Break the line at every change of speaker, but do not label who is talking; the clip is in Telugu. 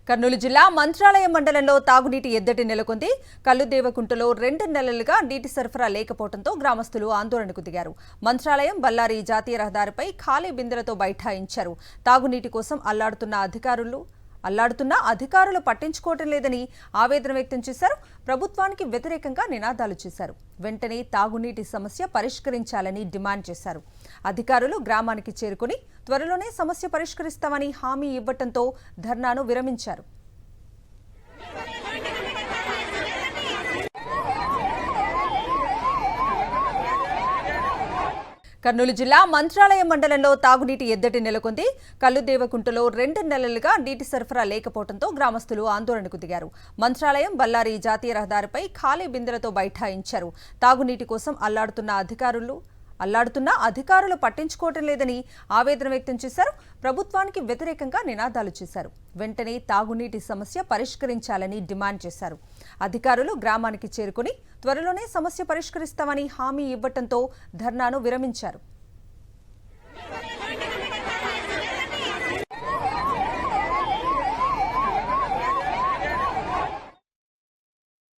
కర్నూలు జిల్లా మంత్రాలయం మండలంలో తాగునీటి ఎద్దడి నెలకొంది. కల్లుదేవకుంటలో 2 నెలలుగా నీటి సరఫరా లేకపోవడంతో గ్రామస్తులు ఆందోళనకు దిగారు. మంత్రాలయం బళ్ళారి జాతీయ రహదారిపై ఖాళీ బిందెలతో బైఠాయించారు. తాగునీటి కోసం అల్లాడుతున్నా అధికారులు పట్టించుకోవటం లేదని ఆవేదన వ్యక్తం చేశారు. ప్రభుత్వానికి వ్యతిరేకంగా నినాదాలు చేశారు. వెంటనే తాగునీటి సమస్య పరిష్కరించాలని డిమాండ్ చేశారు. అధికారులు గ్రామానికి చేరుకుని త్వరలోనే సమస్య పరిష్కరిస్తామని హామీ ఇవ్వటంతో ధర్నాను విరమించారు. కర్నూలు జిల్లా మంత్రాలయం మండలంలో తాగునీటి ఎద్దడి నెలకొంది. కల్లుదేవకుంటలో 2 నెలలుగా నీటి సరఫరా లేకపోవడంతో గ్రామస్తులు ఆందోళనకు దిగారు. మంత్రాలయం బళ్ళారి జాతీయ రహదారిపై ఖాళీ బిందెలతో బైఠాయించారు. తాగునీటి కోసం అల్లాడుతున్నా అధికారులు పట్టించుకోవటం లేదని ఆవేదన వ్యక్తం చేశారు. ప్రభుత్వానికి వ్యతిరేకంగా నినాదాలు చేశారు. వెంటనే తాగునీటి సమస్య పరిష్కరించాలని డిమాండ్ చేశారు. అధికారులు గ్రామానికి చేరుకుని త్వరలోనే సమస్య పరిష్కరిస్తామని హామీ ఇవ్వటంతో ధర్నాను విరమించారు.